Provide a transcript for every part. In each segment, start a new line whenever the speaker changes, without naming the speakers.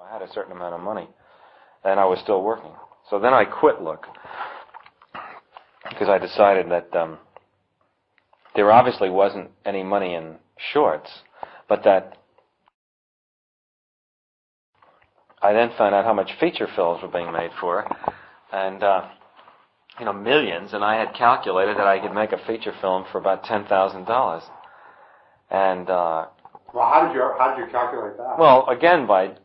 I had a certain amount of money, and I was still working. So then I quit Look, because I decided that there obviously wasn't any money in shorts, but that I then found out how much feature films were being made for it, and millions, and I had calculated that I could make a feature film for about $10,000. And
well, how did you calculate that?
Well, again, by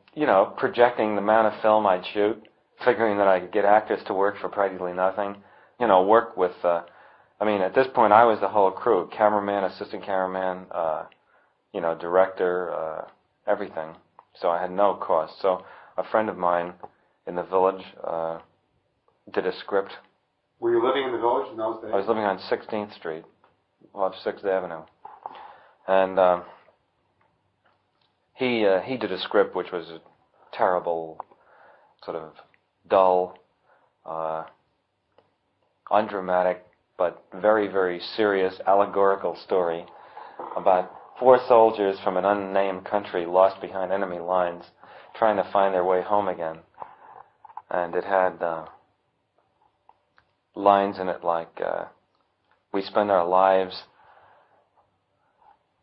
projecting the amount of film I'd shoot, figuring that I could get actors to work for practically nothing, work with. At this point, I was the whole crew: cameraman, assistant cameraman, director, everything. So I had no cost. So a friend of mine in the village did a script.
Were you living in the village in those days?
I was living on 16th Street, off 6th Avenue. And he did a script which was a terrible, sort of dull, undramatic, but very, very serious allegorical story about 4 soldiers from an unnamed country lost behind enemy lines trying to find their way home again. And it had lines in it like, we spend our lives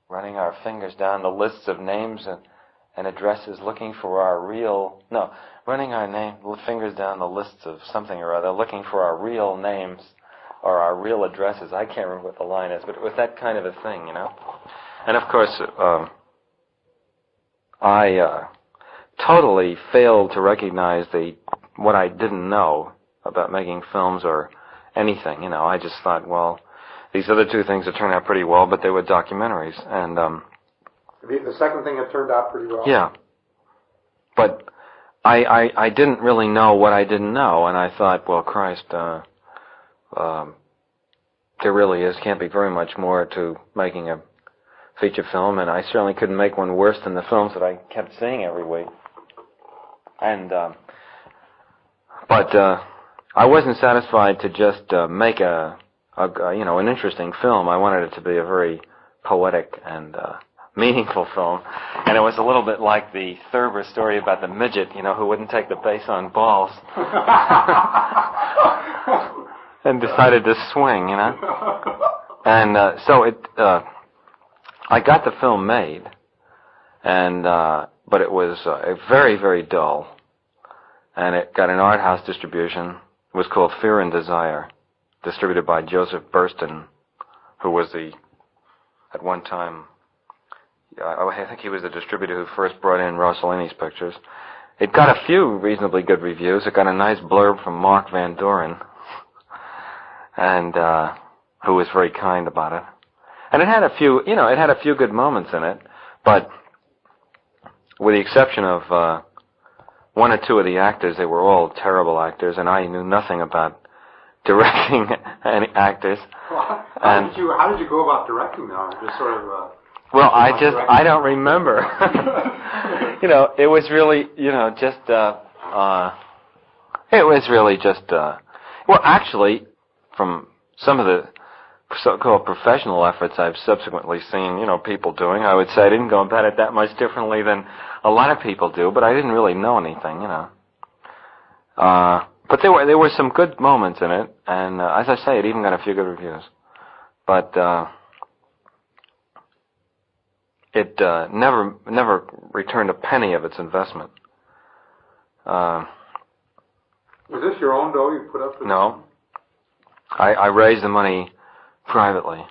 running our fingers down the lists of names and addresses looking for our real... No, running our fingers down the lists of something or other, looking for our real names or our real addresses. I can't remember what the line is, but it was that kind of a thing, And of course, I totally failed to recognize what I didn't know about making films or anything. I just thought, well, these other 2 things have turned out pretty well, but they were documentaries. And
the second thing had turned out pretty well.
Yeah, but I didn't really know what I didn't know, and I thought, well, Christ, there really can't be very much more to making a feature film, and I certainly couldn't make one worse than the films that I kept seeing every week. And but I wasn't satisfied to just make an interesting film. I wanted it to be a very poetic and meaningful film. And it was a little bit like the Thurber story about the midget, who wouldn't take the base on balls. And decided to swing, And so I got the film made, and but it was very, very dull. And it got an art house distribution. It was called Fear and Desire, distributed by Joseph Burston, who was at one time, I think he was the distributor who first brought in Rossellini's pictures. It got a few reasonably good reviews. It got a nice blurb from Mark Van Doren, and who was very kind about it. And it had a few good moments in it, but with the exception of 1 or 2 of the actors, they were all terrible actors, and I knew nothing about directing any actors.
Well, how did you go about directing them? Just sort of.
Well, I don't remember. It was really, well, actually, from some of the so-called professional efforts I've subsequently seen, people doing, I would say I didn't go about it that much differently than a lot of people do, but I didn't really know anything, But there were some good moments in it, and as I say, it even got a few good reviews. But it never returned a penny of its investment.
Was this your own dough you put up?
No. I raised the money privately.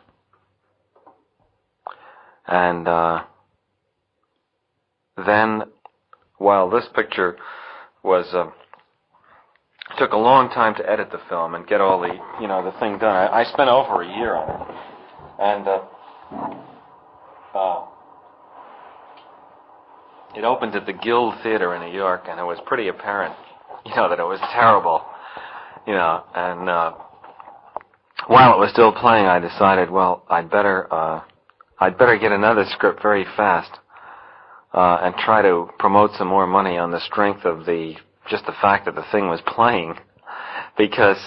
And then, while this picture was... took a long time to edit the film and get all the, the thing done. I spent over a year on it. And it opened at the Guild Theater in New York, and it was pretty apparent, that it was terrible. And while it was still playing, I decided, well, I'd better get another script very fast and try to promote some more money on the strength of just the fact that the thing was playing, because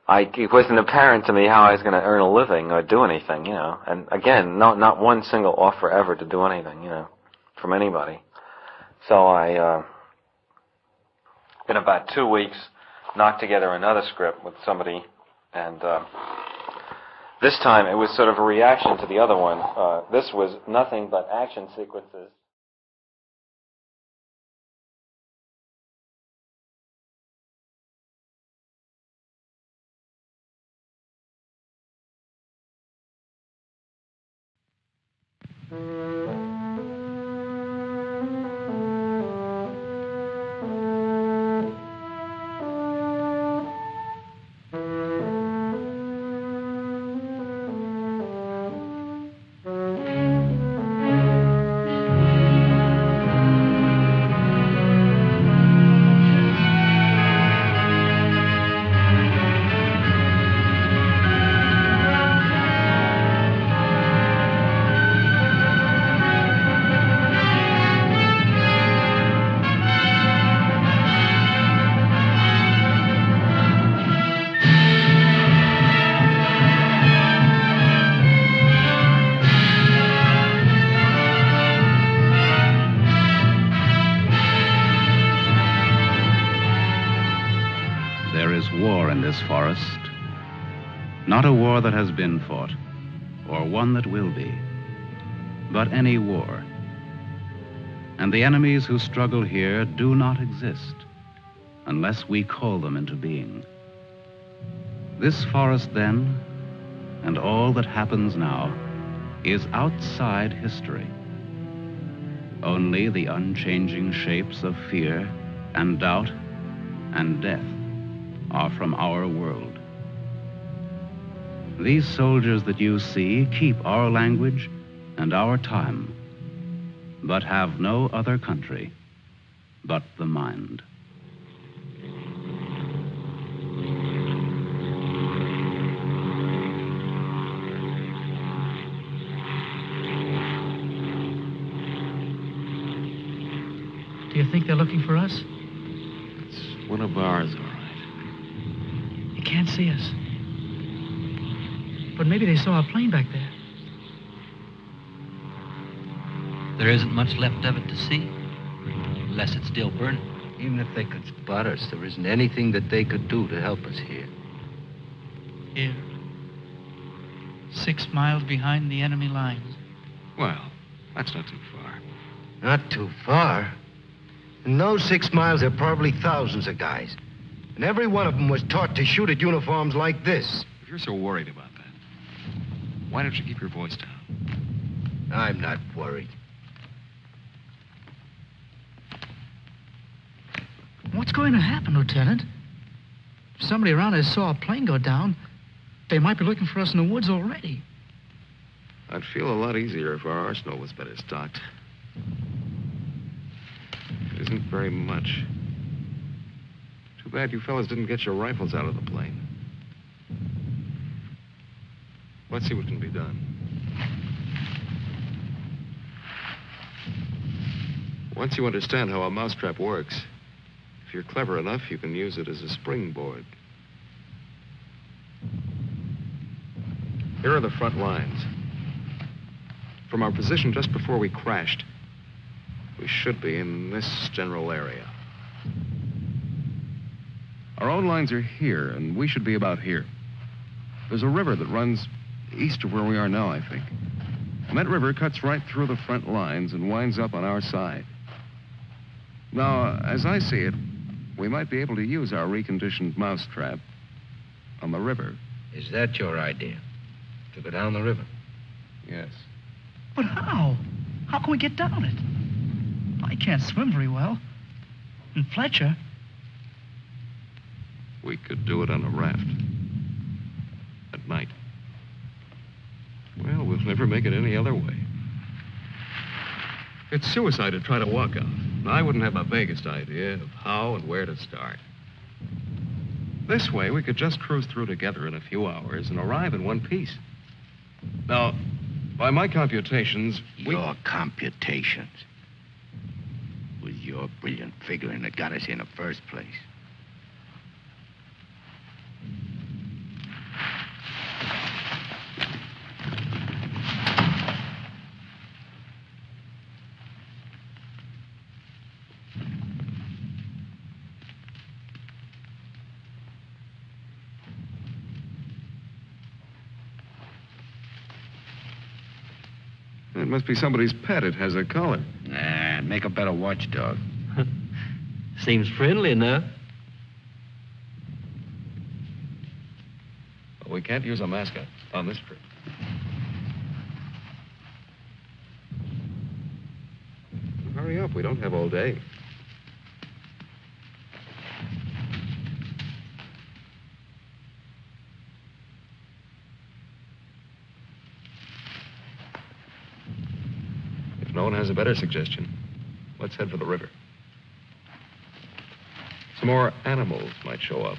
it wasn't apparent to me how I was going to earn a living or do anything, And again, not one single offer ever to do anything, from anybody. So I in about 2 weeks, knocked together another script with somebody, and this time it was sort of a reaction to the other one. This was nothing but action sequences.
There is war in this forest, not a war that has been fought, or one that will be, but any war. And the enemies who struggle here do not exist unless we call them into being. This forest, then, and all that happens now, is outside history. Only the unchanging shapes of fear and doubt and death are from our world. These soldiers that you see keep our language and our time, but have no other country but the mind.
Do you think they're looking for us?
It's one of ours, all right.
They can't see us. But maybe they saw a plane back there.
There isn't much left of it to see, unless it's still burning.
Even if they could spot us, there isn't anything that they could do to help us here.
Here. 6 miles behind the enemy lines.
Well, that's not too far.
Not too far. In those 6 miles, there are probably thousands of guys. And every one of them was taught to shoot at uniforms like this.
If you're so worried about that, why don't you keep your voice down?
I'm not worried.
What's going to happen, Lieutenant? If somebody around us saw a plane go down, they might be looking for us in the woods already.
I'd feel a lot easier if our arsenal was better stocked. It isn't very much. Too bad you fellas didn't get your rifles out of the plane. Let's see what can be done. Once you understand how a mousetrap works, if you're clever enough, you can use it as a springboard. Here are the front lines. From our position just before we crashed, we should be in this general area.
Our own lines are here, and we should be about here. There's a river that runs east of where we are now, I think. And that river cuts right through the front lines and winds up on our side. Now, as I see it, we might be able to use our reconditioned mousetrap on the river.
Is that your idea? To go down the river?
Yes.
But how? How can we get down it? I can't swim very well. And Fletcher...
We could do it on a raft. At night. Well, we'll never make it any other way. It's suicide to try to walk out. I wouldn't have my vaguest idea of how and where to start. This way, we could just cruise through together in a few hours and arrive in one piece. Now, by my computations,
Your computations. It was your brilliant figuring that got us here in the first place.
That must be somebody's pet. It has a collar.
Nah, make a better watchdog.
Seems friendly enough.
Well, we can't use a mascot on this trip. Hurry up. We don't have all day. If no one has a better suggestion, let's head for the river. Some more animals might show up.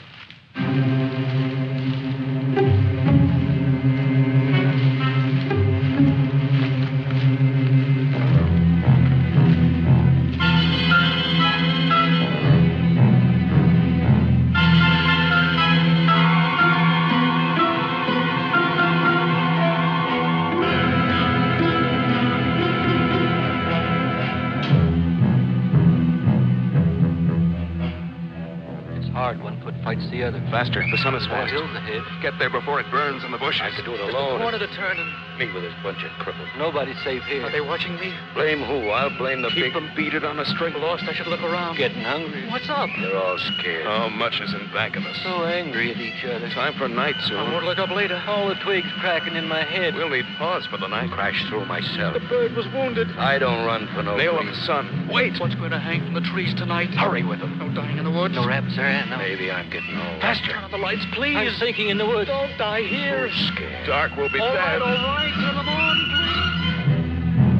Fights the other.
Faster. The sun is
More
fast.
hills ahead.
Get there before it burns in the bushes.
I could do it
Just
alone.
a corner to turn and
Me with this bunch of cripples.
nobody's safe here.
Are they watching me? Blame who? I'll blame the
Keep
big...
them beat it on a string.
Lost, I should look around. Getting hungry. What's up?
They're all scared.
How much is in back of us?
So angry at each other.
Time for night soon.
More to look up later. All the twigs cracking in my head.
We'll need pause for the night.
Crash through myself.
The bird was wounded.
I don't run for no
Nail of
reason.
the sun. Wait.
What's going to hang from the trees tonight?
Hurry with them.
No dying in the woods.
No rabbits there, no.
Maybe I'm getting old.
Faster.
Turn on the lights, please.
I'm sinking in the woods.
Don't die here.
Scared.
Dark will be
All
bad.
right. Turn them on, please.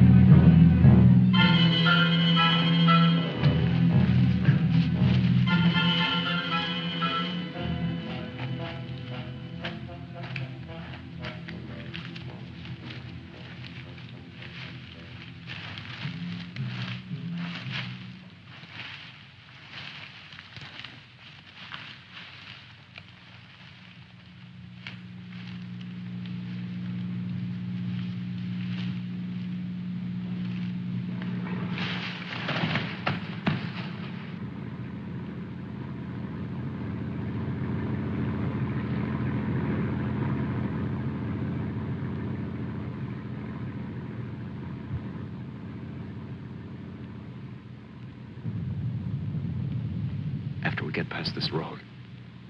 After we get past this road,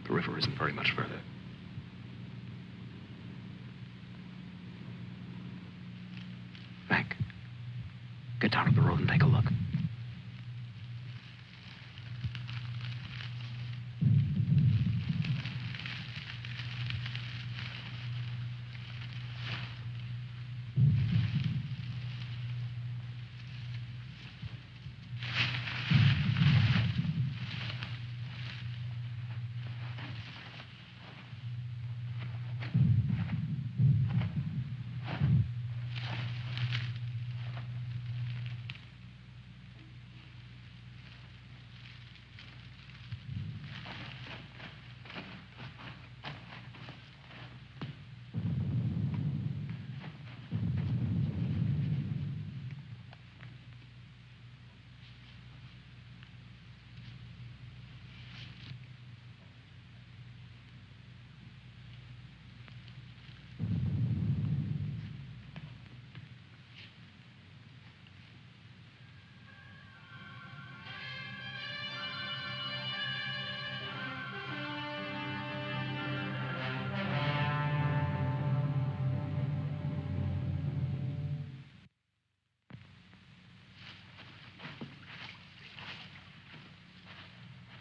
the river isn't very much further. Mac, get down to the road and take a look.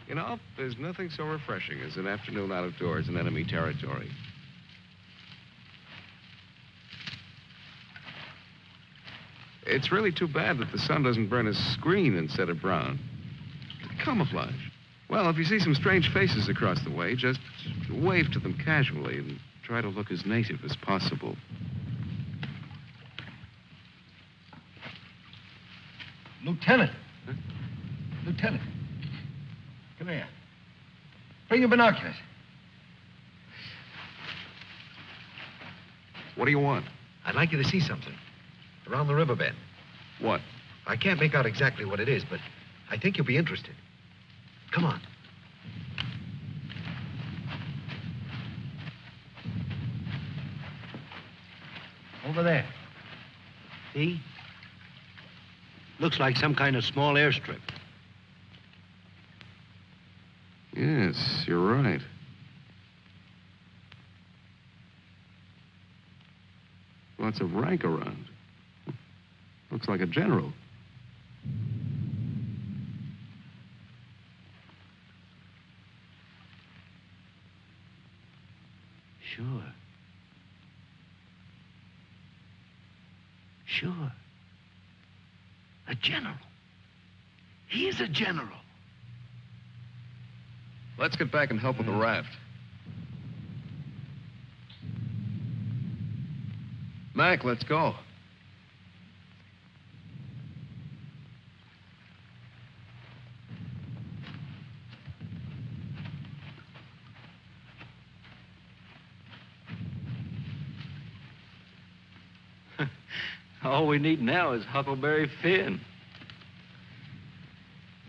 You know, there's nothing so refreshing as an afternoon out of doors in enemy territory. It's really too bad that the sun doesn't burn his screen instead of brown. Camouflage. Well, if you see some strange faces across the way, just wave to them casually and try to look as native as possible.
Lieutenant.
Huh?
Lieutenant. Come here. Bring your binoculars.
What do you want?
I'd like you to see something. Around the riverbed.
What?
I can't make out exactly what it is, but I think you'll be interested. Come on. Over there. See? Looks like some kind of small airstrip.
Yes, you're right. Lots of rank around. Looks like a general.
Sure. Sure. A general. He's a general.
Let's get back and help with the raft. Mac, let's go.
All we need now is Huckleberry Finn.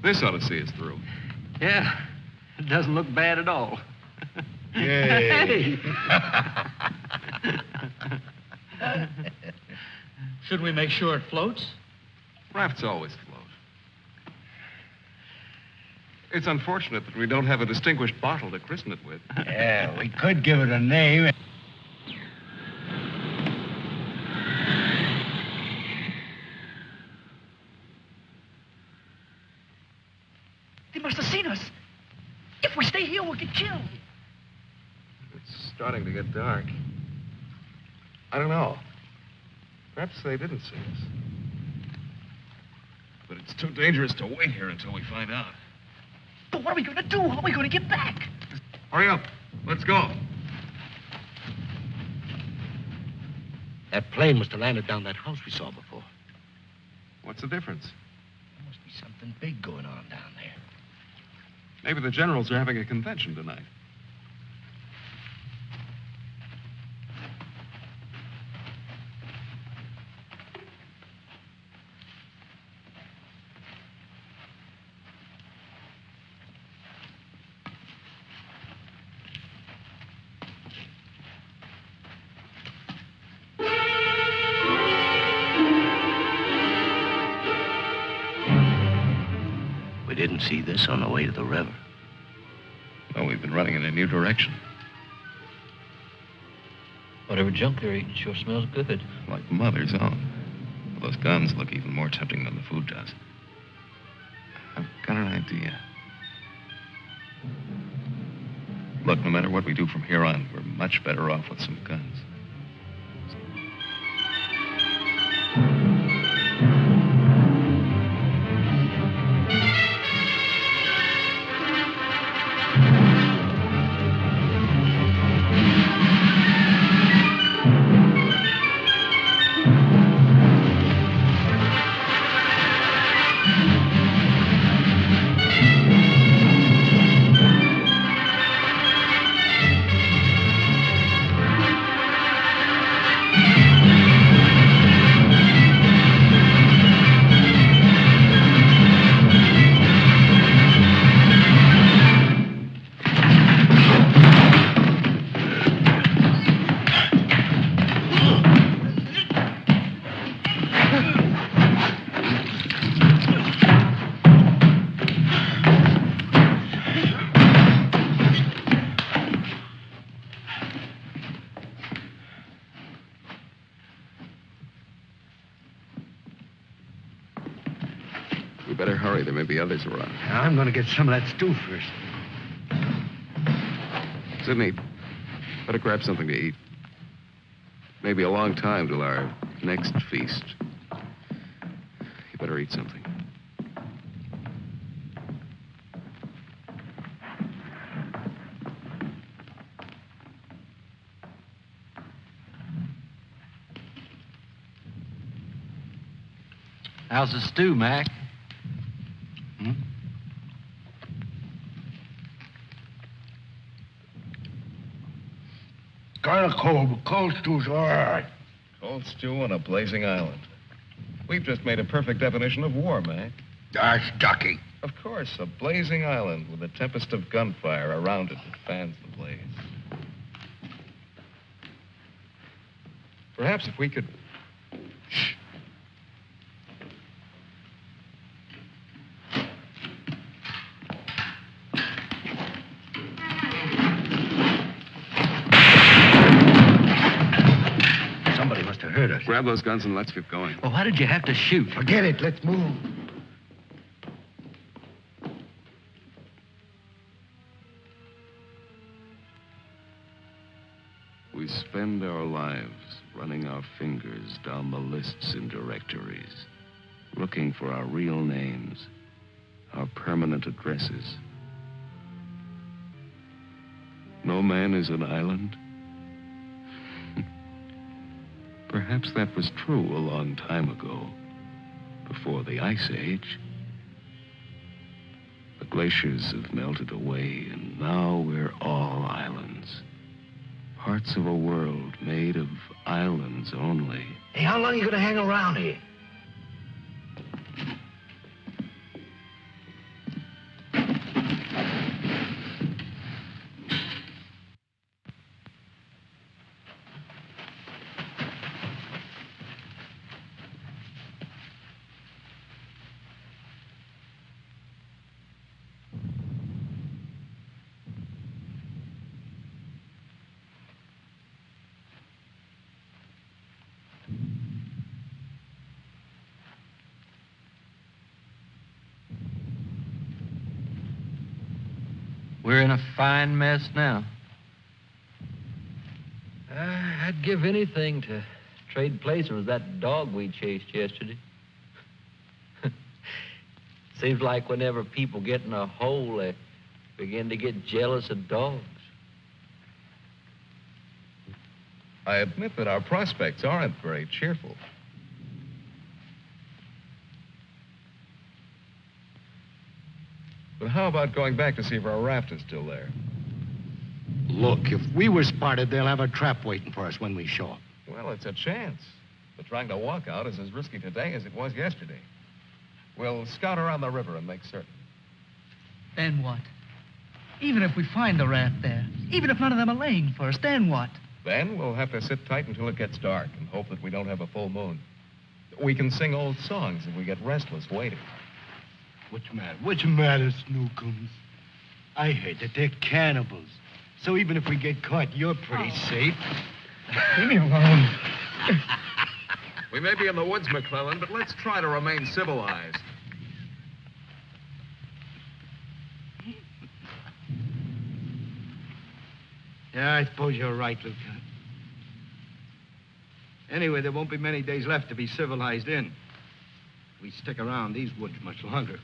This ought to see us through.
Yeah, it doesn't look bad at all.
Yay.
Hey!
Should we make sure it floats?
Rafts always float. It's unfortunate that we don't have a distinguished bottle to christen it with.
Yeah, we could give it a name.
They must have seen us. If we stay here, we'll get killed.
It's starting to get dark. I don't know. Perhaps they didn't see us. But it's too dangerous to wait here until we find out.
But what are we going to do? How are we going to get back?
Hurry up. Let's go.
That plane must have landed down that house we saw before.
What's the difference?
There must be something big going on down there.
Maybe the generals are having a convention tonight.
We didn't see this on the way to the river.
Well, we've been running in a new direction.
Whatever junk they're eating sure smells good.
Like Mother's own. Those guns look even more tempting than the food does. I've got an idea. Look, no matter what we do from here on, we're much better off with some guns. We better hurry. There may be others around.
I'm going to get some of that stew first.
Sidney, better grab something to eat. Maybe a long time till our next feast. You better eat something.
How's the stew, Mac?
Kind of cold, but cold stew's all right.
Cold stew on a blazing island. We've just made a perfect definition of war, Mac.
That's ducky.
Of course, a blazing island with a tempest of gunfire around it that fans the blaze. Perhaps if we could... Shh.
us.
Grab those guns and let's get going.
Well, why did you have to shoot?
Forget it. Let's move.
We spend our lives running our fingers down the lists and directories, looking for our real names, our permanent addresses. No man is an island. Perhaps that was true a long time ago, before the Ice Age. The glaciers have melted away, and now we're all islands. Parts of a world made of islands only.
Hey, how long are you going to hang around here?
We're in a fine mess now.
I'd give anything to trade places with that dog we chased yesterday. Seems like whenever people get in a hole, they begin to get jealous of dogs.
I admit that our prospects aren't very cheerful. But how about going back to see if our raft is still there?
Look, if we were spotted, they'll have a trap waiting for us when we show up.
Well, it's a chance. But trying to walk out is as risky today as it was yesterday. We'll scout around the river and make certain.
Then what? Even if we find the raft there, even if none of them are laying for us, then what?
Then we'll have to sit tight until it gets dark and hope that we don't have a full moon. We can sing old songs if we get restless waiting.
What's the matter? What's the matter, Snookums? I heard that they're cannibals. So even if we get caught, you're pretty safe.
Leave me alone.
We may be in the woods, McClellan, but let's try to remain civilized.
Yeah, I suppose you're right, Lieutenant. Anyway, there won't be many days left to be civilized in. We stick around these woods much longer.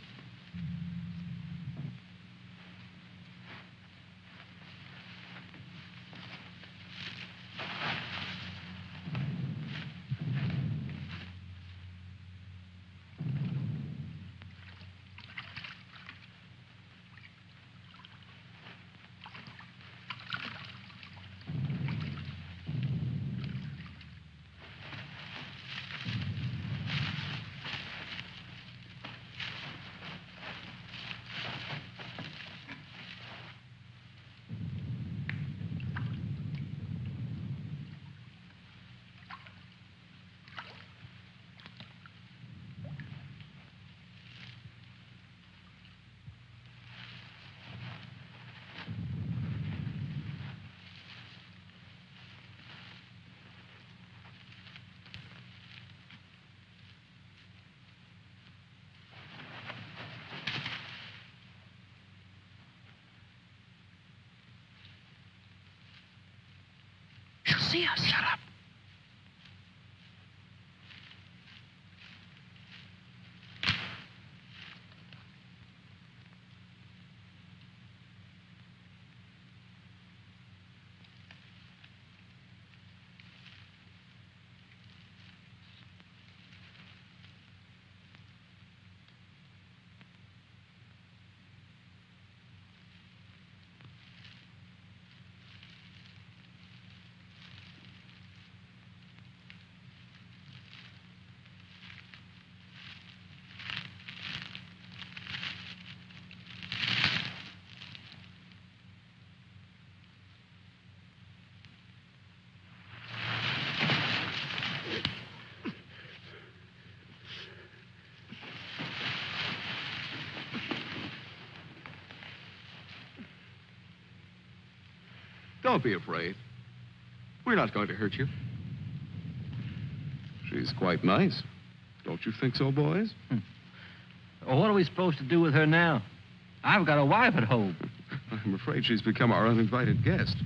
She'll see us. Shut up.
Don't be afraid. We're not going to hurt you. She's quite nice. Don't you think so, boys?
Well, what are we supposed to do with her now? I've got a wife at home.
I'm afraid she's become our uninvited guest.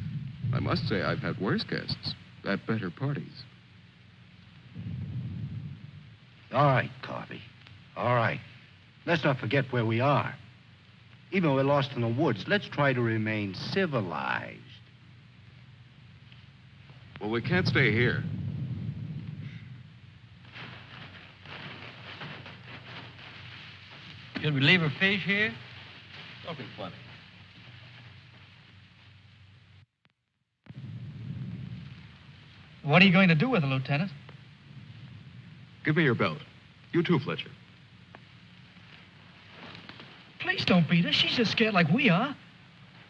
I must say I've had worse guests at better parties.
All right, Carvey. All right. Let's not forget where we are. Even though we're lost in the woods, let's try to remain civilized.
Well, we can't stay here.
Should we leave her fish here? Don't be funny.
What are you going to do with her, Lieutenant?
Give me your belt. You too, Fletcher.
Please don't beat her. She's just scared like we are.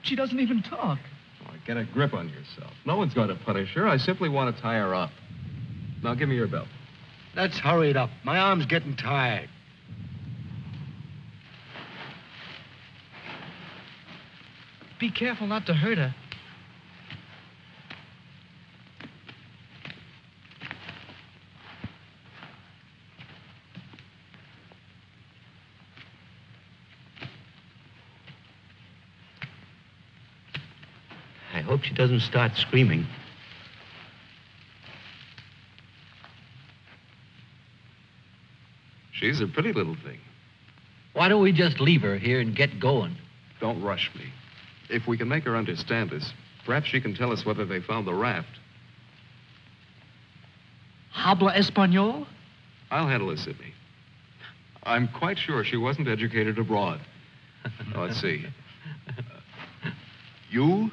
She doesn't even talk.
Oh, get a grip on yourself. No one's going to punish her. I simply want to tie her up. Now, give me your belt.
Let's hurry it up. My arm's getting tired.
Be careful not to hurt her.
I hope she doesn't start screaming.
She's a pretty little thing.
Why don't we just leave her here and get going?
Don't rush me. If we can make her understand this, perhaps she can tell us whether they found the raft.
Habla Espanol?
I'll handle it, Sidney. I'm quite sure she wasn't educated abroad. Now, let's see. You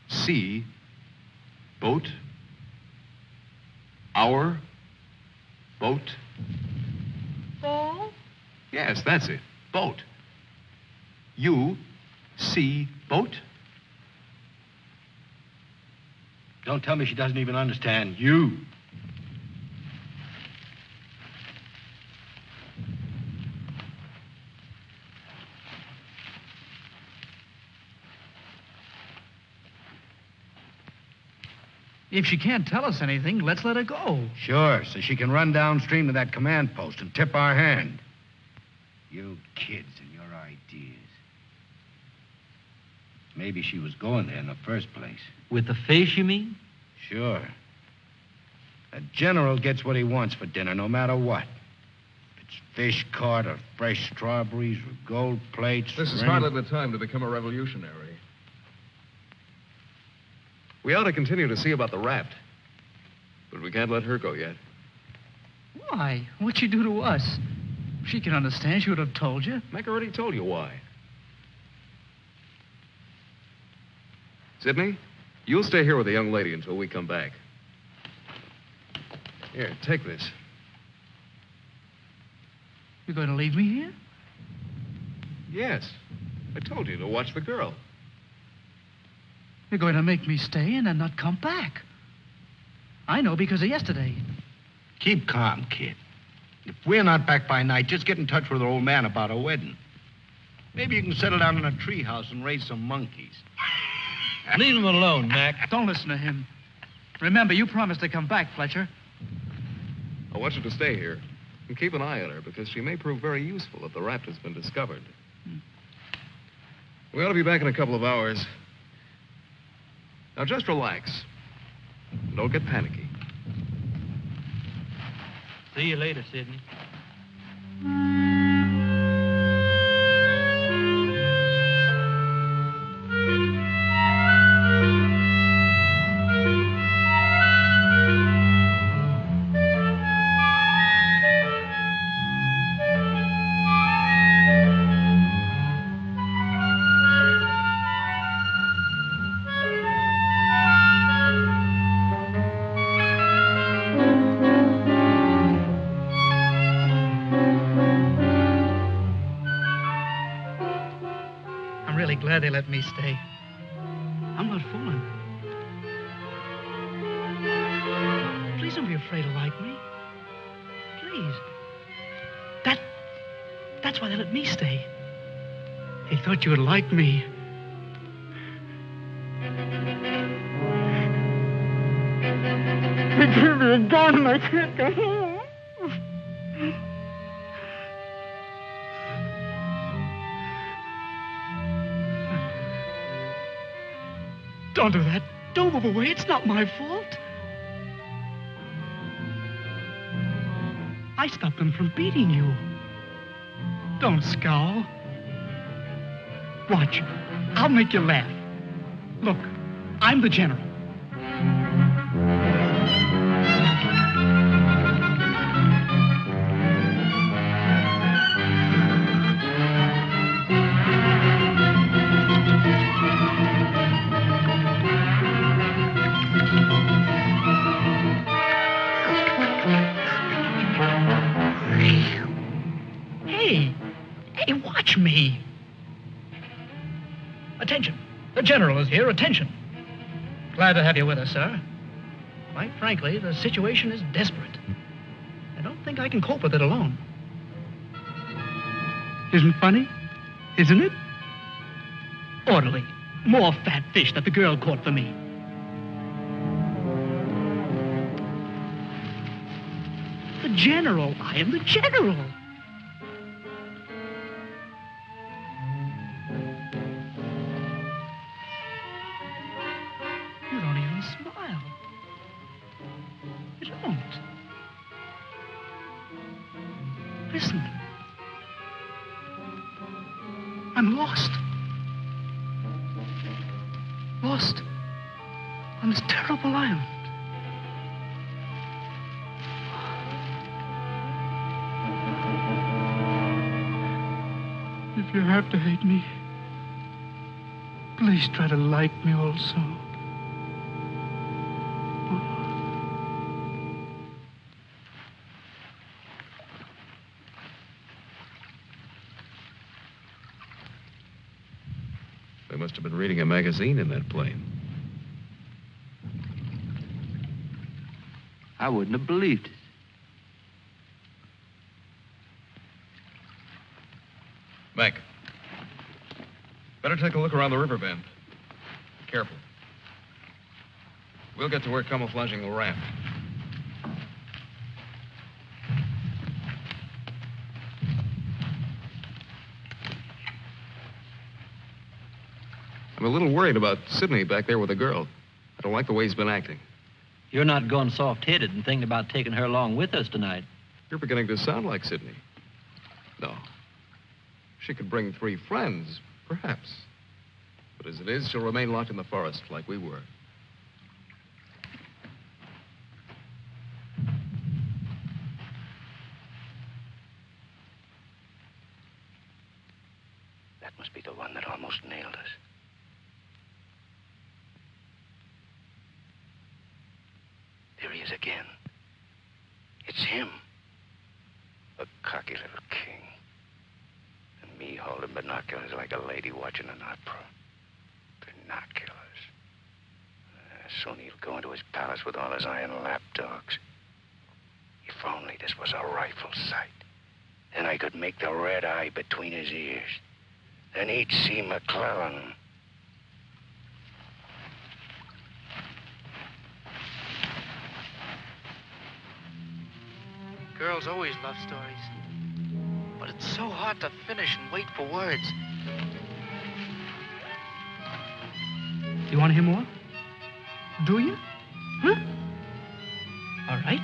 see boat, our boat.
Boat?
Yes, that's it. Boat. You see boat?
Don't tell me she doesn't even understand you.
If she can't tell us anything, let's let her go.
Sure, so she can run downstream to that command post and tip our hand. You kids and your ideas. Maybe she was going there in the first place.
With the fish, you mean?
Sure. A general gets what he wants for dinner, no matter what. If it's fish caught or fresh strawberries or gold plates.
This is
or
hardly the time to become a revolutionary. We ought to continue to see about the raft. But we can't let her go yet.
Why? What'd she do to us? If she can understand, she would have told you.
Mac already told you why. Sidney, you'll stay here with the young lady until we come back. Here, take this.
You're going to leave me here?
Yes. I told you to watch the girl.
You're going to make me stay and then not come back. I know because of yesterday.
Keep calm, kid. If we're not back by night, just get in touch with our old man about our wedding. Maybe you can settle down in a treehouse and raise some monkeys.
Leave him alone, Mac.
Don't listen to him. Remember, you promised to come back, Fletcher.
I want you to stay here and keep an eye on her because she may prove very useful if the raft has been discovered. We ought to be back in a couple of hours. Now, just relax. Don't get panicky.
See you later, Sidney.
Glad they let me stay. I'm not fooling. Please don't be afraid to like me. Please. That's why they let me stay. They thought you would like me.
They gave me a gun and I can't go home.
Don't do that. Don't move away. It's not my fault. I stopped them from beating you. Don't scowl. Watch. I'll make you laugh. Look, I'm the general. Hey, watch me. Attention. The general is here. Attention. Glad to have you with us, sir. Quite frankly, the situation is desperate. I don't think I can cope with it alone. Isn't funny? Isn't it? Orderly. More fat fish that the girl caught for me. The general. I am the general. You don't even smile. You don't. Listen. I'm lost. Lost on this terrible island. If you have to hate me, please try to like me also.
They must have been reading a magazine in that plane.
I wouldn't have believed it.
Mac, better take a look around the river bend. Be careful. We'll get to work camouflaging the raft. I'm a little worried about Sidney back there with the girl. I don't like the way he's been acting.
You're not going soft-headed and thinking about taking her along with us tonight.
You're beginning to sound like Sidney. No. She could bring 3 friends, perhaps. But as it is, she'll remain locked in the forest like we were.
That must be the one that almost nailed us. There he is again. It's him. A cocky little king. And me holding binoculars like a lady watching an opera. Binoculars. Soon he'll go into his palace with all his iron lapdogs. If only this was a rifle sight. Then I could make the red eye between his ears. Then he'd see McClellan.
Girls always love stories. But it's so hard to finish and wait for words. You want to hear more? Do you? Huh? All right.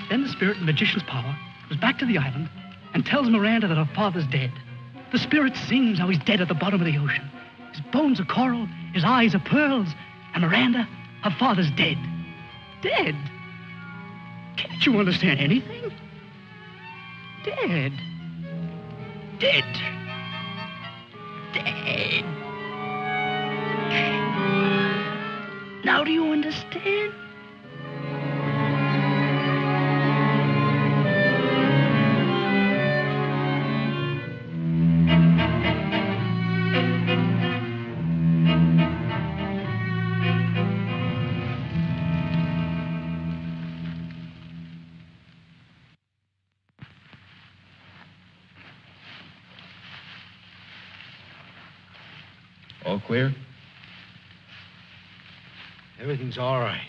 Then the spirit in the magician's power goes back to the island and tells Miranda that her father's dead. The spirit sings how he's dead at the bottom of the ocean. His bones are coral, his eyes are pearls, and Miranda, her father's dead. Dead? Can't you understand anything? Dead. Dead. Dead. Now do you understand?
All clear?
Everything's all right.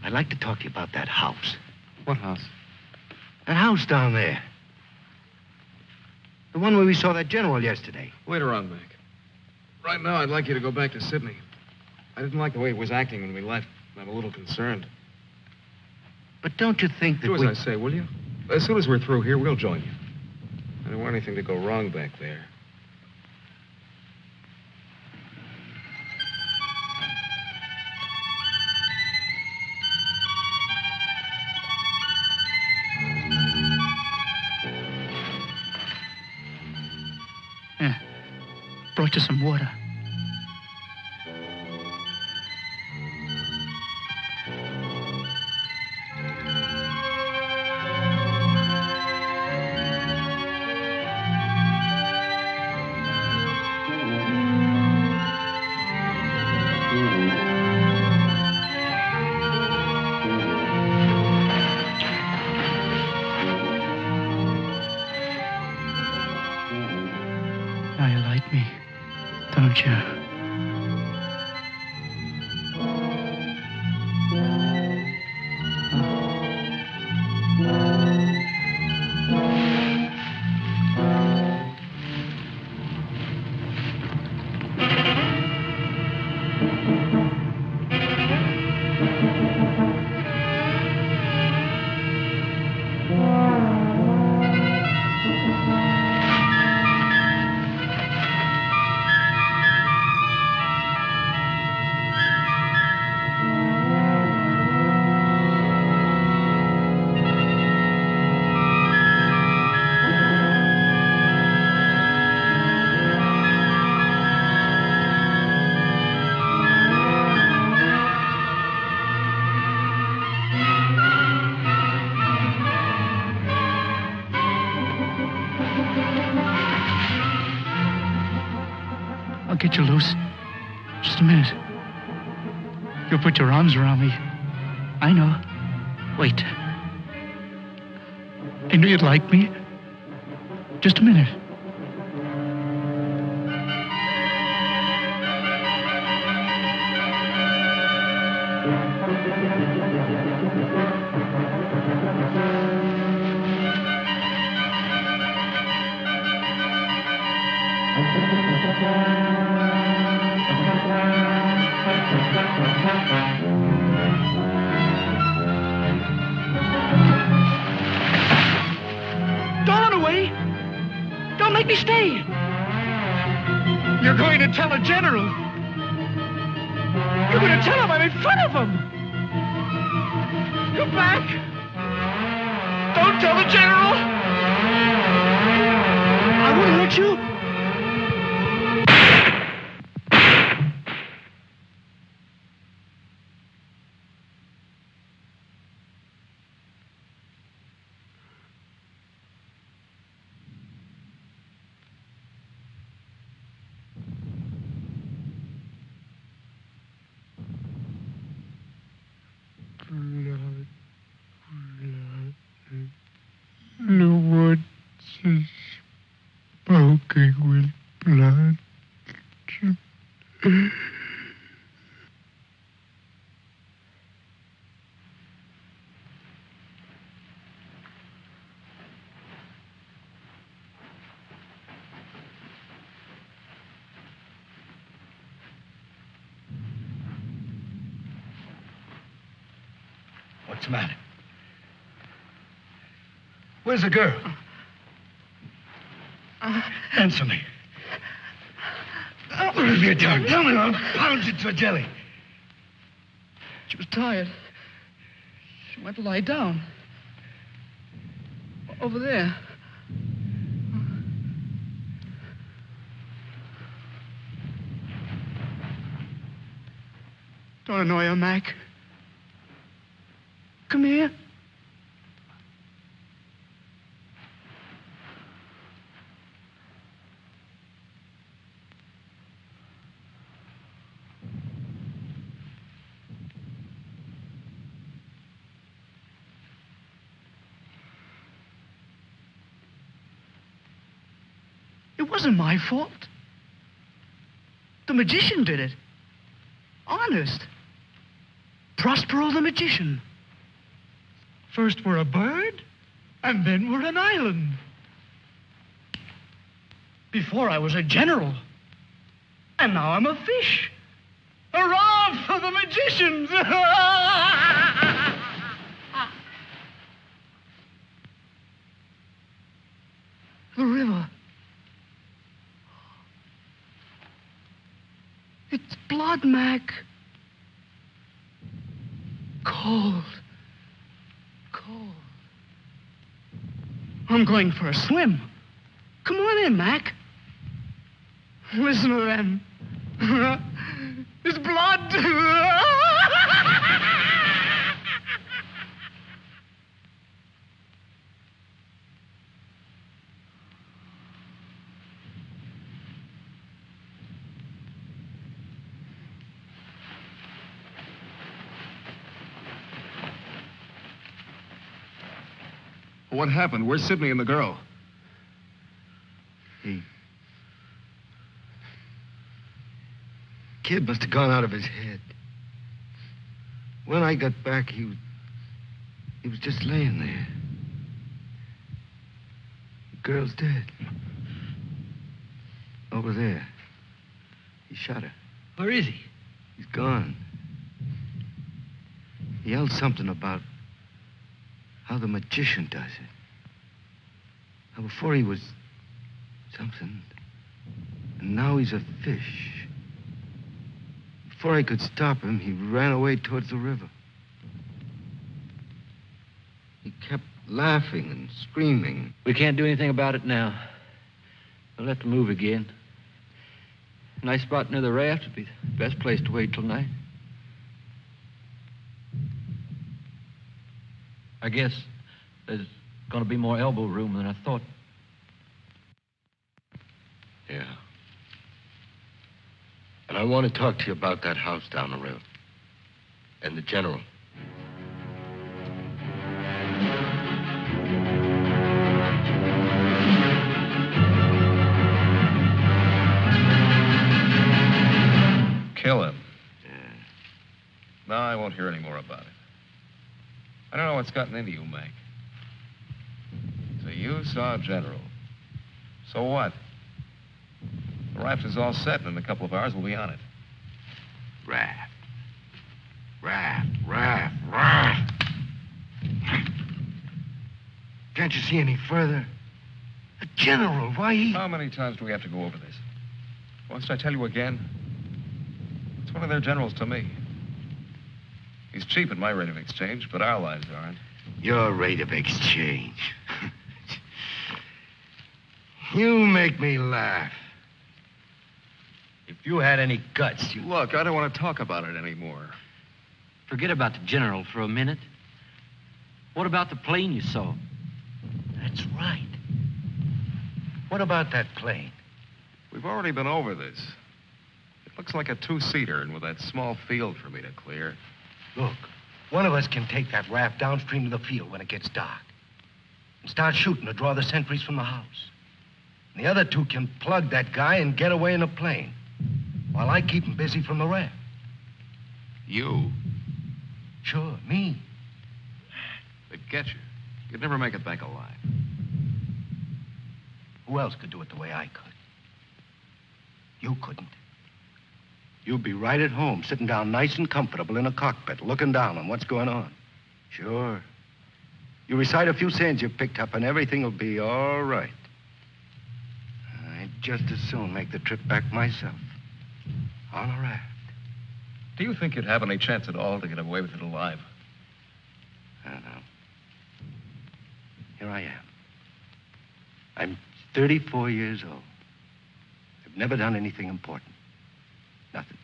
I'd like to talk to you about that house.
What house?
That house down there. The
The one where we saw that general yesterday.
Later on, Mac. Right now, I'd like you to go back to Sydney. I didn't like the way he was acting when we left. I'm a little concerned.
But don't you think that
Do as I say, will you? As soon as we're through here, we'll join you. I don't want anything to go wrong back there.
Yeah. Brought you some water. Now you like me, don't you? I'll get you loose. Just a minute. You'll put your arms around me. I know. Wait. I knew you'd like me. Just a minute. Don't run away. Don't make me stay. You're going to tell a general. You're going to tell him I'm in front of him. Come back. Don't tell the general. I won't hurt you.
The woods is smoking with blood.
What's the matter? Where's the girl? Answer me. What have you done? Tell me, I'll pound you to a jelly.
She was tired. She went to lie down. Over there. Don't annoy her, Mac. Come here. It wasn't my fault. The magician did it. Honest. Prospero the magician. First we're a bird, and then we're an island. Before I was a general. And now I'm a fish. Hurrah for the magicians! The river. It's blood, Mac. Cold. Cold. I'm going for a swim. Come on in, Mac. Listen to them. It's blood.
What happened? Where's Sidney and the girl?
Kid must have gone out of his head. When I got back, he was just laying there. The girl's dead. Over there. He shot her.
Where is he?
He's gone. He yelled something about how the magician does it. Now, before he was something, and now he's a fish. Before I could stop him, he ran away towards the river. He kept laughing and screaming.
We can't do anything about it now. We'll have to move again. Nice spot near the raft would be the best place to wait till night. I guess there's going to be more elbow room than I thought.
Yeah. And I want to talk to you about that house down the river. And the general.
Kill him. Yeah. No, I won't hear any more about it. I don't know what's gotten into you, Mac. So you saw General. So what? The raft is all set, and in a couple of hours we'll be on it.
Raft. Raft. Can't you see any further? The general, why he...
How many times do we have to go over this? Must I tell you again? It's one of their generals to me. He's cheap at my rate of exchange, but our lives aren't.
Your rate of exchange. You make me laugh. If you had any guts, you...
Look, I don't want to talk about it anymore.
Forget about the general for a minute. What about the plane you saw?
That's right. What about that plane?
We've already been over this. It looks like a two-seater, and with that small field for me to clear.
Look, one of us can take that raft downstream to the field when it gets dark and start shooting to draw the sentries from the house. And the other two can plug that guy and get away in a plane while I keep him busy from the raft.
You?
Sure, me.
They'd get you. You'd never make it back alive.
Who else could do it the way I could? You couldn't. You'd be right at home, sitting down nice and comfortable in a cockpit, looking down on what's going on. Sure. You recite a few sayings you've picked up, and everything will be all right. I'd just as soon make the trip back myself. On a raft.
Do you think you'd have any chance at all to get away with it alive?
I don't know. Here I am. I'm 34 years old. I've never done anything important. Nothing.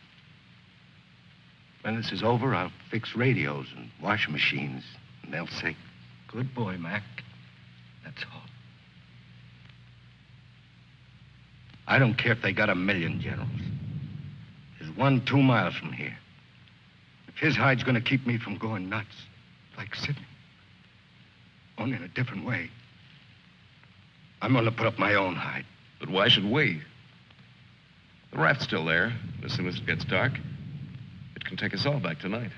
When this is over, I'll fix radios and washing machines, and they'll say, "Good boy, Mac." That's all. I don't care if they got 1,000,000 generals. There's one 2 miles from here. If his hide's gonna keep me from going nuts, like Sidney, only in a different way, I'm gonna put up my own hide.
But why should we? The raft's still there. As soon as it gets dark, it can take us all back tonight.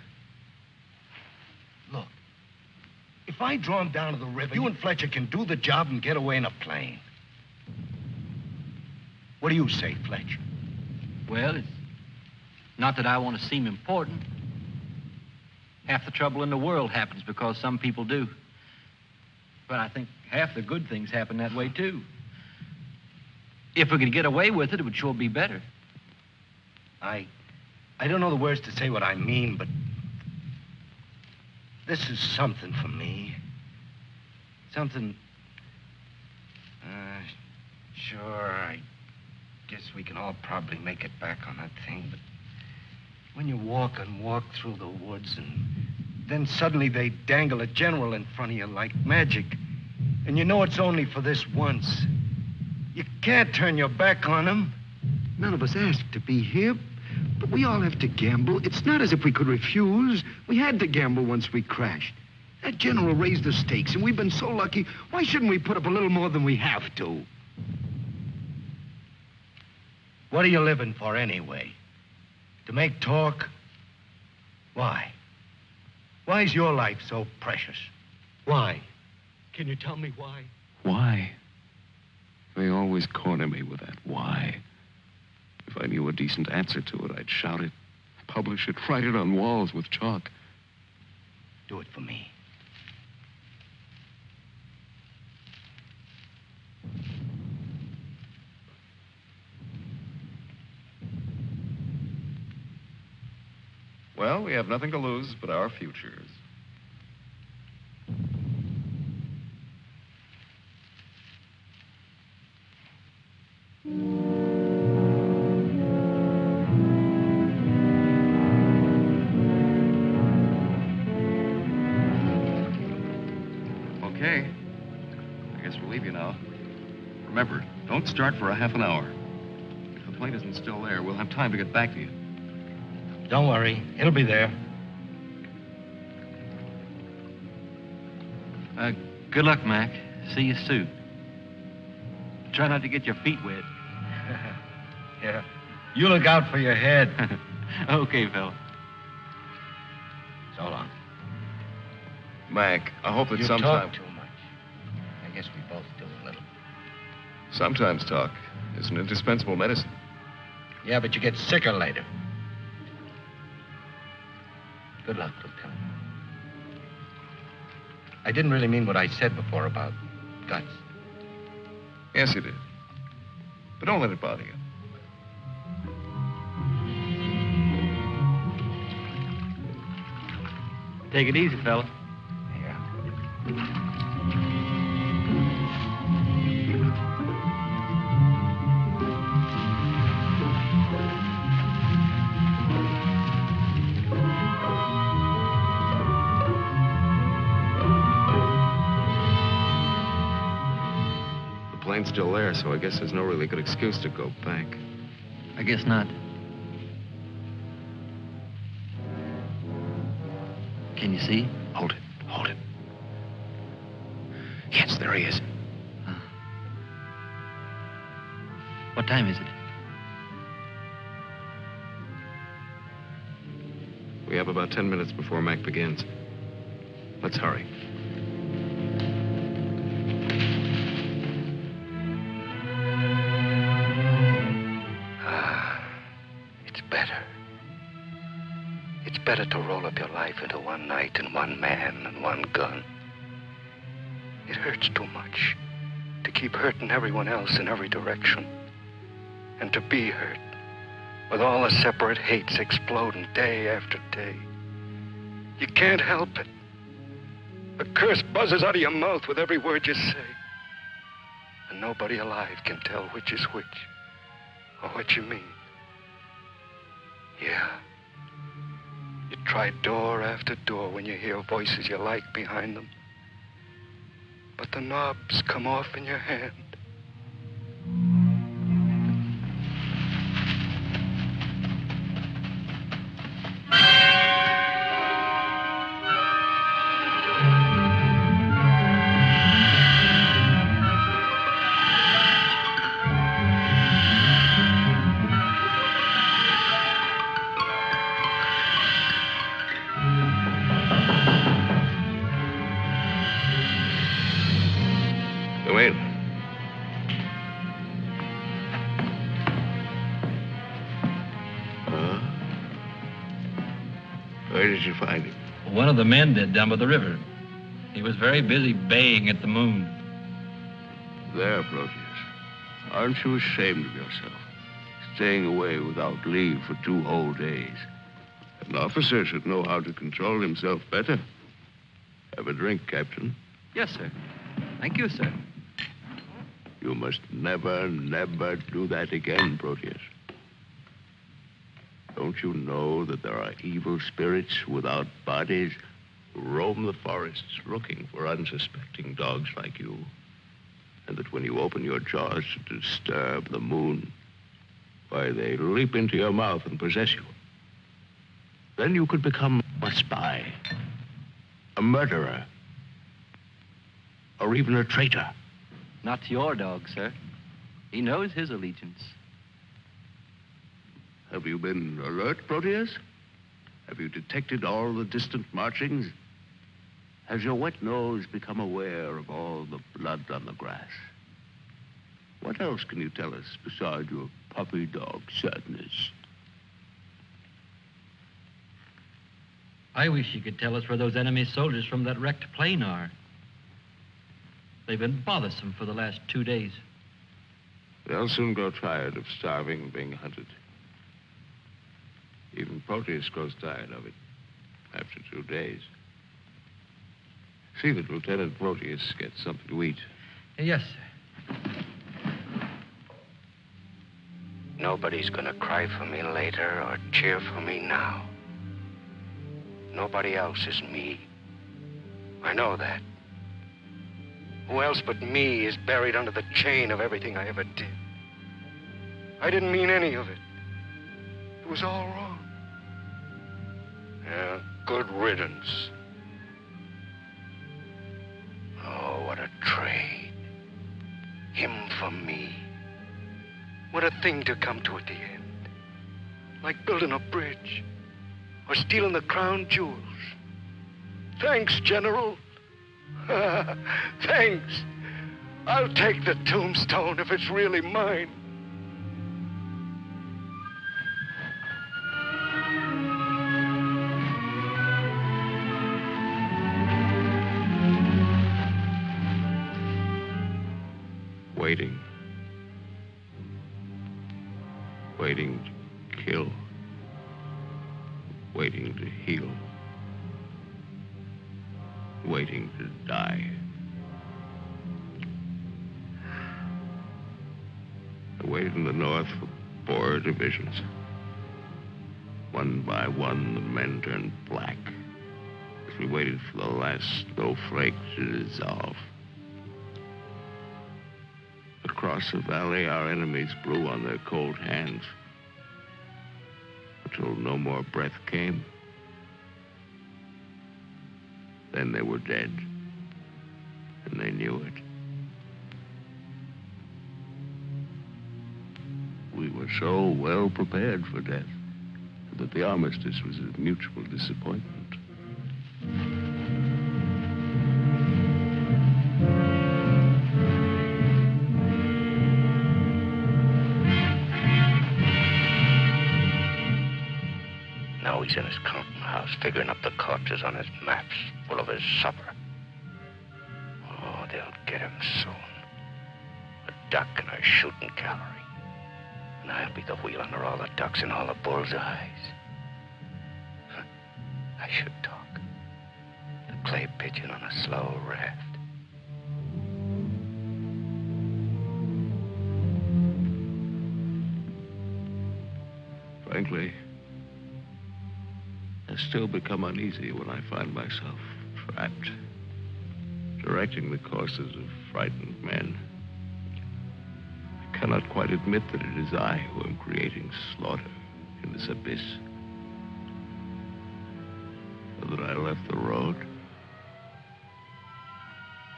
Look, if I draw him down to the river, you and Fletcher can do the job and get away in a plane. What do you say, Fletch?
Well, it's not that I want to seem important. Half the trouble in the world happens because some people do. But I think half the good things happen that way, too. If we could get away with it, it would sure be better.
I don't know the words to say what I mean, but this is something for me. Something... Sure, I guess we can all probably make it back on that thing, but when you walk through the woods and then suddenly they dangle a general in front of you like magic, and you know it's only for this once, you can't turn your back on him.
None of us asked to be here, but we all have to gamble. It's not as if we could refuse. We had to gamble once we crashed. That general raised the stakes, and we've been so lucky. Why shouldn't we put up a little more than we have to?
What are you living for anyway? To make talk? Why? Why is your life so precious? Why? Can you tell me why?
Why? They always corner me with that why. If I knew a decent answer to it, I'd shout it, publish it, write it on walls with chalk.
Do it for me.
Well, we have nothing to lose but our futures. Okay. I guess we'll leave you now. Remember, don't start for a half an hour. If the plane isn't still there, we'll have time to get back to you.
Don't worry. It'll be there.
Good luck, Mac. See you soon. Try not to get your feet wet.
Yeah. You look out for your head.
Okay, fella.
So long.
Mac, I hope that
You
sometime...
talk too much. I guess we both do a little.
Sometimes talk is an indispensable medicine.
Yeah, but you get sicker later. Good luck, Lieutenant. I didn't really mean what I said before about guts.
Yes, you did. But don't let it bother you.
Take it easy, fella.
The plane's still there, so I guess there's no really good excuse to go back.
I guess not. Can you see?
Hold it. Hold it. Yes, there he is.
What time is it?
We have about 10 minutes before Mac begins. Let's hurry.
It's better. It's better to roll up your life into one night and one man and one gun. It hurts too much to keep hurting everyone else in every direction. And to be hurt with all the separate hates exploding day after day. You can't help it. A curse buzzes out of your mouth with every word you say. And nobody alive can tell which is which or what you mean. Yeah. You try door after door when you hear voices you like behind them. But the knobs come off in your hand.
Where did you find him?
One of the men did down by the river. He was very busy baying at the moon.
There, Proteus. Aren't you ashamed of yourself? Staying away without leave for 2 whole days. An officer should know how to control himself better. Have a drink, Captain.
Yes, sir. Thank you, sir.
You must never, never do that again, Proteus. Don't you know that there are evil spirits without bodies who roam the forests looking for unsuspecting dogs like you? And that when you open your jaws to disturb the moon, why, they leap into your mouth and possess you. Then you could become a spy, a murderer, or even a traitor.
Not to your dog, sir. He knows his allegiance.
Have you been alert, Proteus? Have you detected all the distant marchings? Has your wet nose become aware of all the blood on the grass? What else can you tell us besides your puppy dog sadness?
I wish you could tell us where those enemy soldiers from that wrecked plane are. They've been bothersome for the last 2 days.
They'll soon grow tired of starving and being hunted. Even Proteus grows tired of it after 2 days. See that Lieutenant Proteus gets something to eat.
Yes, sir.
Nobody's gonna cry for me later or cheer for me now. Nobody else is me. I know that. Who else but me is buried under the chain of everything I ever did? I didn't mean any of it. It was all wrong. Yeah, good riddance. Oh, what a trade. Him for me. What a thing to come to at the end. Like building a bridge. Or stealing the crown jewels. Thanks, General. Thanks. I'll take the tombstone if it's really mine.
Waiting. Waiting to kill. Waiting to heal. Waiting to die. I waited in the north for 4 divisions. One by one, the men turned black as we waited for the last snowflake to dissolve. Across the valley, our enemies blew on their cold hands until no more breath came. Then they were dead, and they knew it. We were so well prepared for death that the armistice was a mutual disappointment.
Now he's in his counting house, figuring up the corpses on his maps, full of his supper. Oh, they'll get him soon. A duck in a shooting gallery. And I'll be the wheel under all the ducks and all the bull's eyes. I should talk. The clay pigeon on a slow raft.
Frankly, I still become uneasy when I find myself trapped, directing the courses of frightened men. I cannot quite admit that it is I who am creating slaughter in this abyss. Or that I left the road.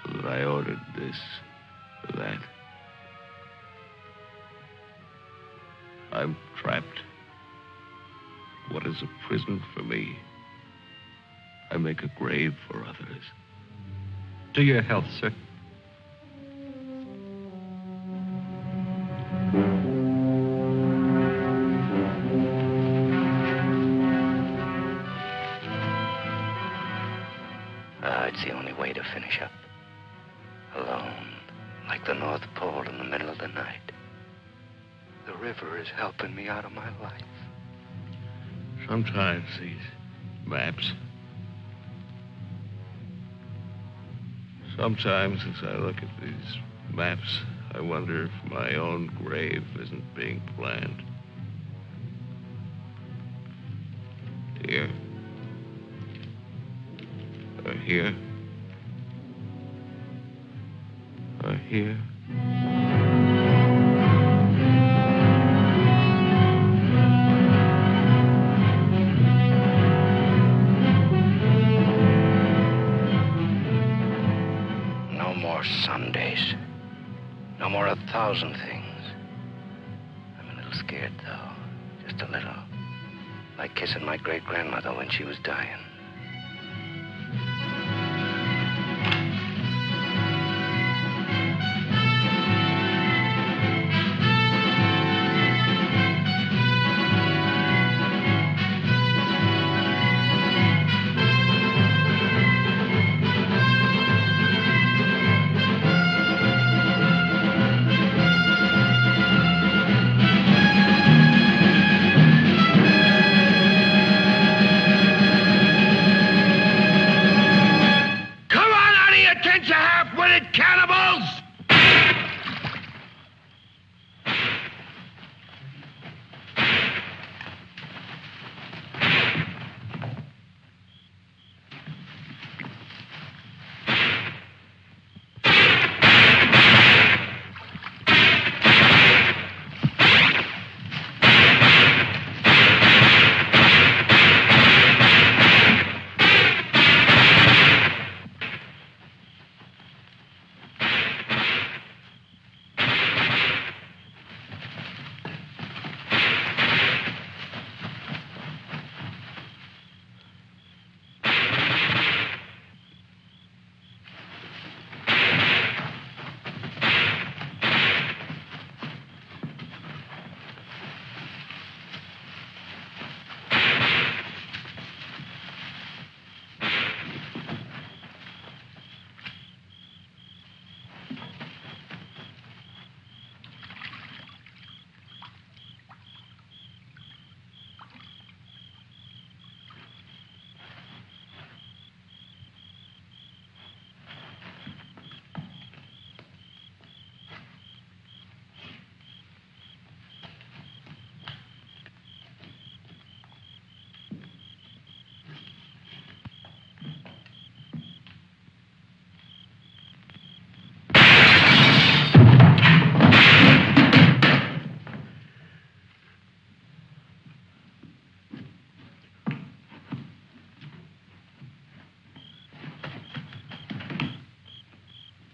Or that I ordered this or that. I'm trapped. What is a prison for me? I make a grave for others.
To your health, sir.
to finish up. Alone, like the North Pole in the middle of the night. The river is helping me out of my life.
Sometimes these maps. Sometimes as I look at these maps, I wonder if my own grave isn't being planned. Here. Or here. Or here.
No more Sundays. No more 1,000 things. I'm a little scared, though. Just a little. Like kissing my great-grandmother when she was dying.
Cannibals!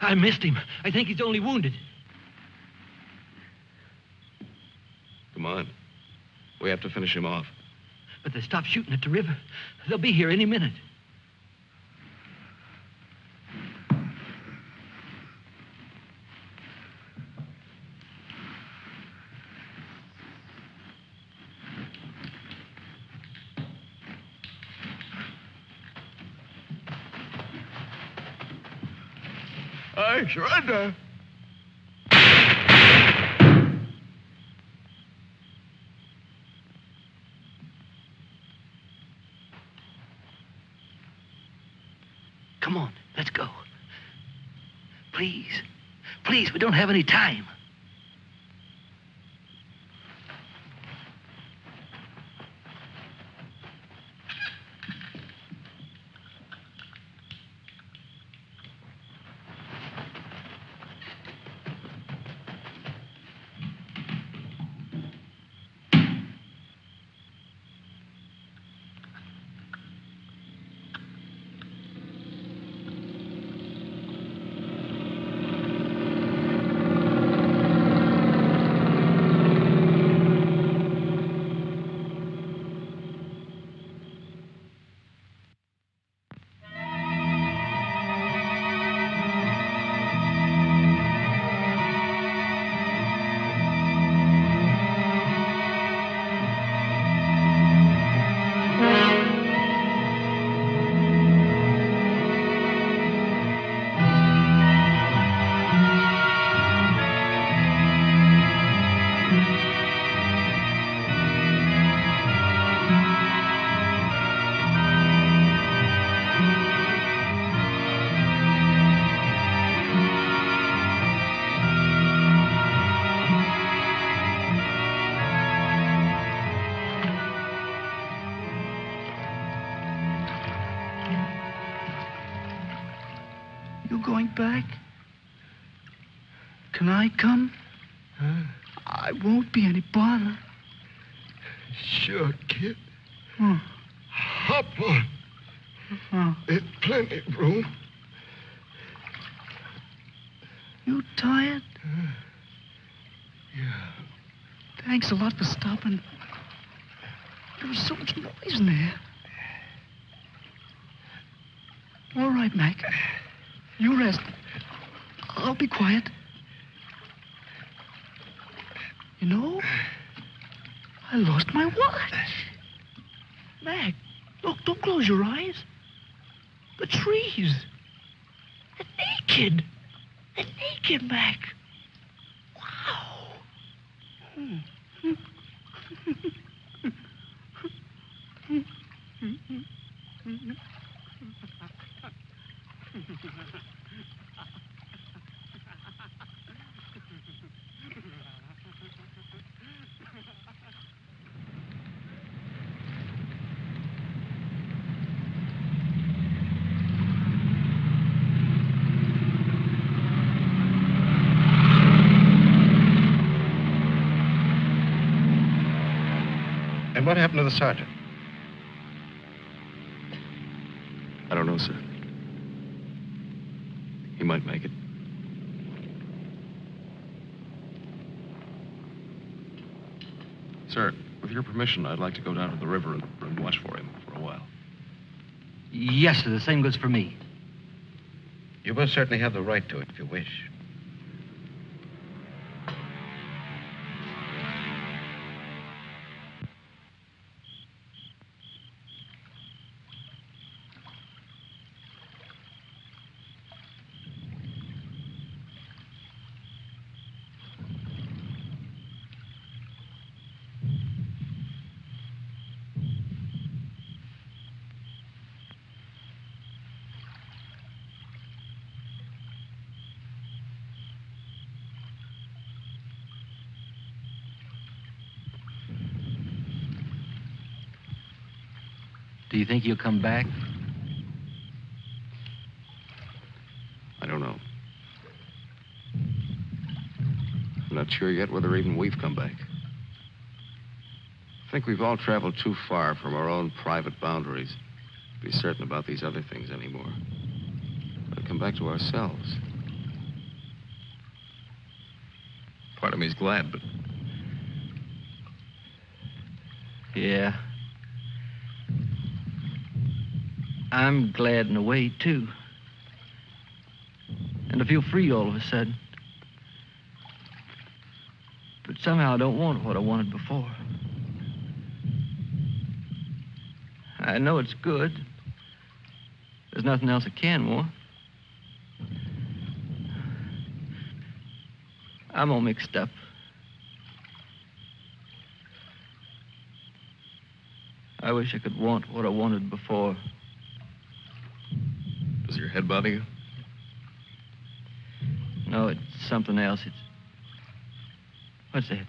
I missed him. I think he's only wounded.
Come on. We have to finish him off.
But they stopped shooting at the river. They'll be here any minute.
I surrender.
Come on, let's go. Please. Please, we don't have any time.
back? Can I come?
Huh?
I won't be any bother.
Sure, kid.
Oh.
Hop on.
Oh.
There's plenty of room.
You tired?
Yeah.
Thanks a lot for stopping. There was so much noise in there. All right, Mac. You rest. I'll be quiet. You know, I lost my watch. Mac, look, don't close your eyes. The trees. They're naked. They're naked, Mac. Wow.
And what happened to the sergeant?
I don't know, sir. He might make it. Sir, with your permission, I'd like to go down to the river and watch for him for a while.
Yes, sir. The same goes for me.
You most certainly have the right to it if you wish.
Do you think he'll come back?
I don't know. I'm not sure yet whether even we've come back. I think we've all traveled too far from our own private boundaries to be certain about these other things anymore. But come back to ourselves. Part of me's glad, but...
Yeah. I'm glad in a way, too. And I feel free all of a sudden. But somehow I don't want what I wanted before. I know it's good. There's nothing else I can want. I'm all mixed up. I wish I could want what I wanted before.
Does your head bother you?
No, it's something else. It's... What's that?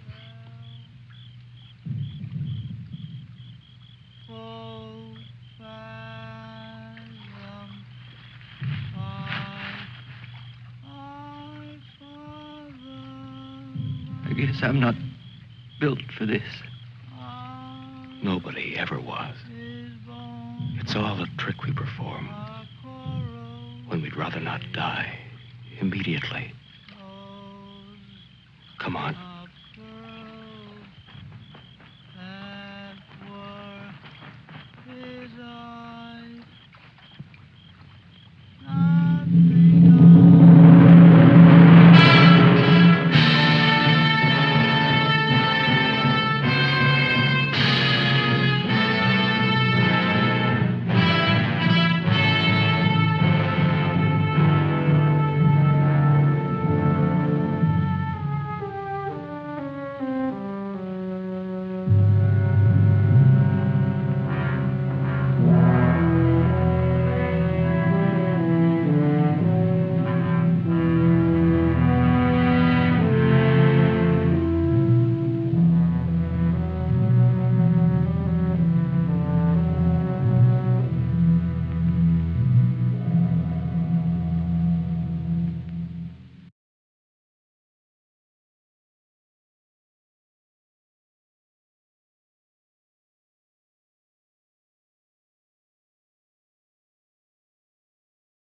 I guess I'm not built for this.
Nobody ever was. It's all a trick we perform when we'd rather not die immediately. Come on.